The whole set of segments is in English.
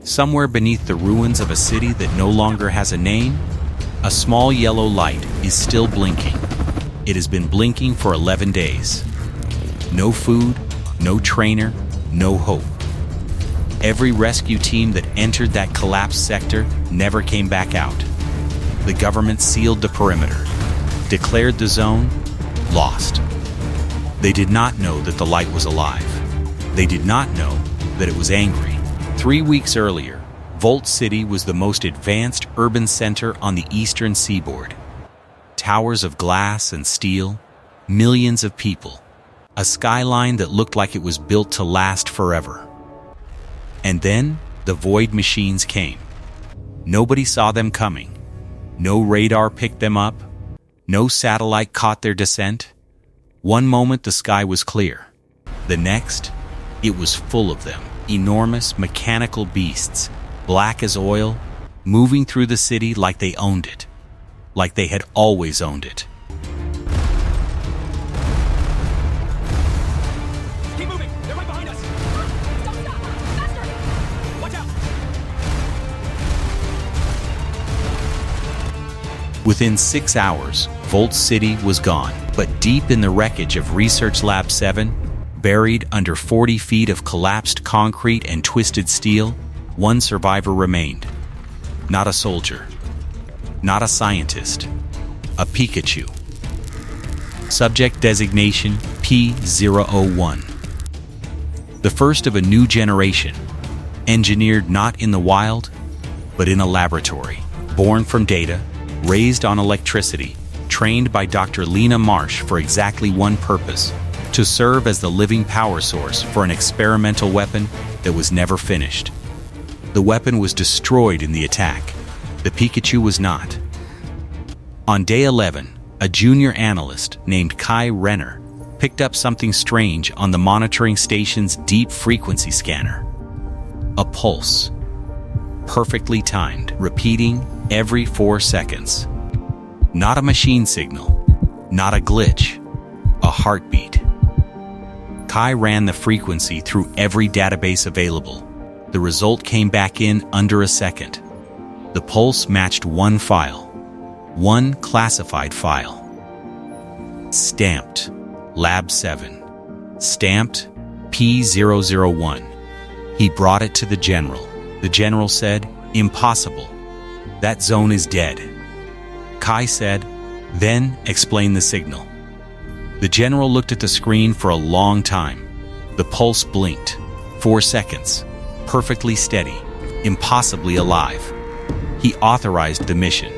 Somewhere beneath the ruins of a city that no longer has a name, a small yellow light is still blinking. It has been blinking for 11 days. No food, no trainer, no hope. Every rescue team that entered that collapsed sector never came back out. The government sealed the perimeter, declared the zone lost. They did not know that the light was alive. They did not know that it was angry. 3 weeks earlier, Volt City was the most advanced urban center on the eastern seaboard. Towers of glass and steel, millions of people, a skyline that looked like it was built to last forever. And then the void machines came. Nobody saw them coming. No radar picked them up. No satellite caught their descent. One moment the sky was clear. The next, it was full of them. Enormous mechanical beasts, black as oil, moving through the city like they owned it. Like they had always owned it. Keep moving! They're right behind us! Stop! Faster! Watch out! Within 6 hours, Volt City was gone. But deep in the wreckage of Research Lab 7, buried under 40 feet of collapsed concrete and twisted steel, one survivor remained. Not a soldier. Not a scientist. A Pikachu. Subject designation P001. The first of a new generation, engineered not in the wild, but in a laboratory. Born from data, raised on electricity, trained by Dr. Lena Marsh for exactly one purpose: to serve as the living power source for an experimental weapon that was never finished. The weapon was destroyed in the attack. The Pikachu was not. On day 11, a junior analyst named Kai Renner picked up something strange on the monitoring station's deep frequency scanner. A pulse. Perfectly timed, repeating every 4 seconds. Not a machine signal, not a glitch, a heartbeat. Kai ran the frequency through every database available. The result came back in under a second. The pulse matched one file, one classified file. Stamped Lab 7, stamped P001. He brought it to the general. The general said, "Impossible. That zone is dead." Kai said, "Then explain the signal." The general looked at the screen for a long time. The pulse blinked. 4 seconds. Perfectly steady. Impossibly alive. He authorized the mission.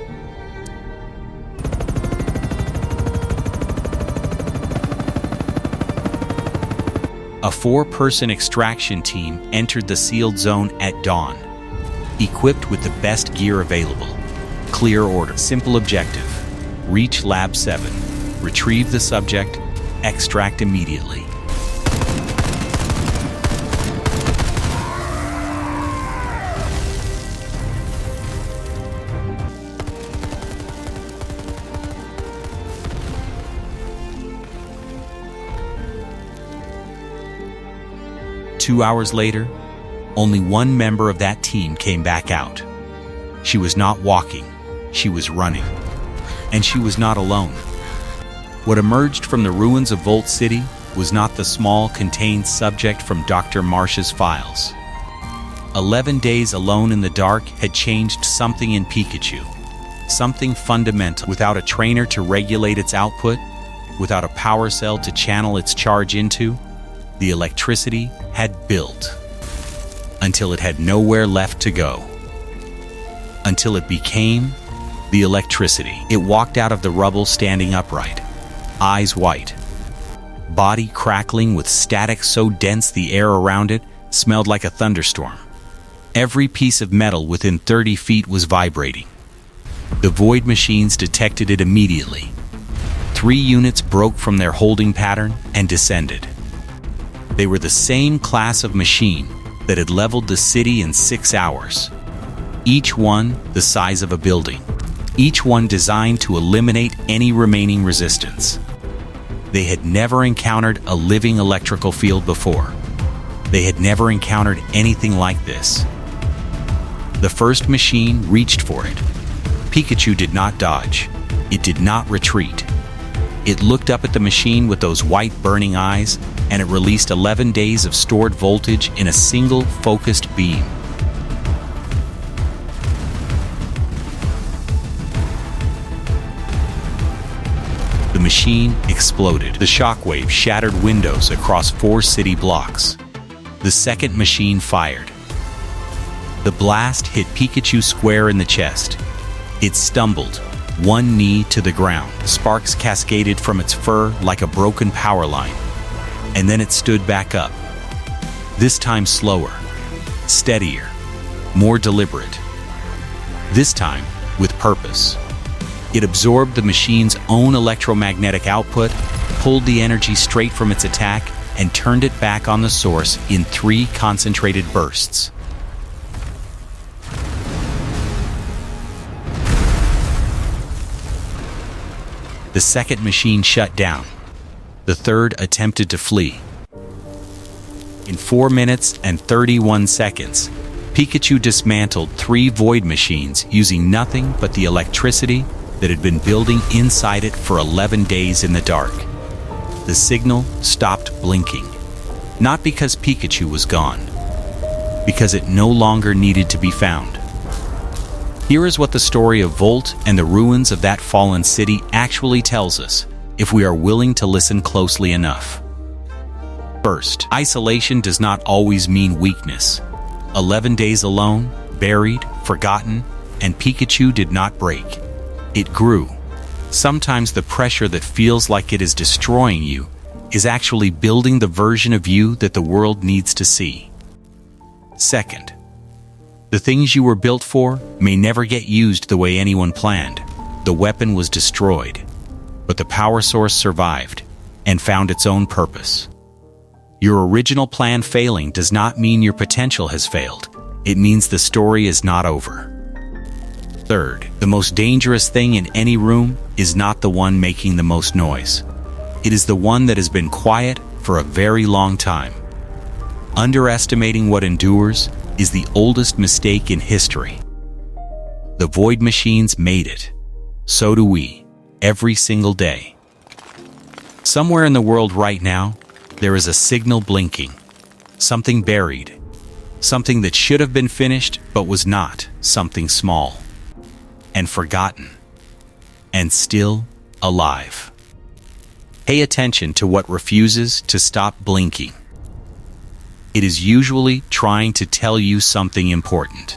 A 4-person extraction team entered the sealed zone at dawn, equipped with the best gear available. Clear order. Simple objective. Reach Lab 7. Retrieve the subject. Extract immediately. Two hours later, only one member of that team came back out. She was not walking, she was running. And she was not alone. What emerged from the ruins of Volt City was not the small, contained subject from Dr. Marsh's files. 11 days alone in the dark had changed something in Pikachu. Something fundamental. Without a trainer to regulate its output, without a power cell to channel its charge into, the electricity had built. Until it had nowhere left to go. Until it became the electricity. It walked out of the rubble standing upright, eyes white, body crackling with static so dense the air around it smelled like a thunderstorm. Every piece of metal within 30 feet was vibrating. The void machines detected it immediately. 3 units broke from their holding pattern and descended. They were the same class of machine that had leveled the city in 6 hours. Each one the size of a building. Each one designed to eliminate any remaining resistance. They had never encountered a living electrical field before. They had never encountered anything like this. The first machine reached for it. Pikachu did not dodge. It did not retreat. It looked up at the machine with those white burning eyes, and it released 11 days of stored voltage in a single focused beam. The machine exploded. The shockwave shattered windows across 4 city blocks. The second machine fired. The blast hit Pikachu square in the chest. It stumbled, one knee to the ground. Sparks cascaded from its fur like a broken power line. And then it stood back up. This time slower, steadier, more deliberate. This time with purpose. It absorbed the machine's own electromagnetic output, pulled the energy straight from its attack, and turned it back on the source in 3 concentrated bursts. The second machine shut down. The third attempted to flee. In 4 minutes and 31 seconds, Pikachu dismantled 3 void machines using nothing but the electricity that had been building inside it for 11 days in the dark. The signal stopped blinking, not because Pikachu was gone, because it no longer needed to be found. Here is what the story of Volt and the ruins of that fallen city actually tells us, if we are willing to listen closely enough. First, isolation does not always mean weakness. 11 days alone, buried, forgotten, and Pikachu did not break. It grew. Sometimes the pressure that feels like it is destroying you is actually building the version of you that the world needs to see. Second, the things you were built for may never get used the way anyone planned. The weapon was destroyed, but the power source survived and found its own purpose. Your original plan failing does not mean your potential has failed. It means the story is not over. Third, the most dangerous thing in any room is not the one making the most noise. It is the one that has been quiet for a very long time. Underestimating what endures is the oldest mistake in history. The void machines made it. So do we, every single day. Somewhere in the world right now, there is a signal blinking. Something buried. Something that should have been finished but was not. Something small. And forgotten. And still alive. Pay attention to what refuses to stop blinking. It is usually trying to tell you something important.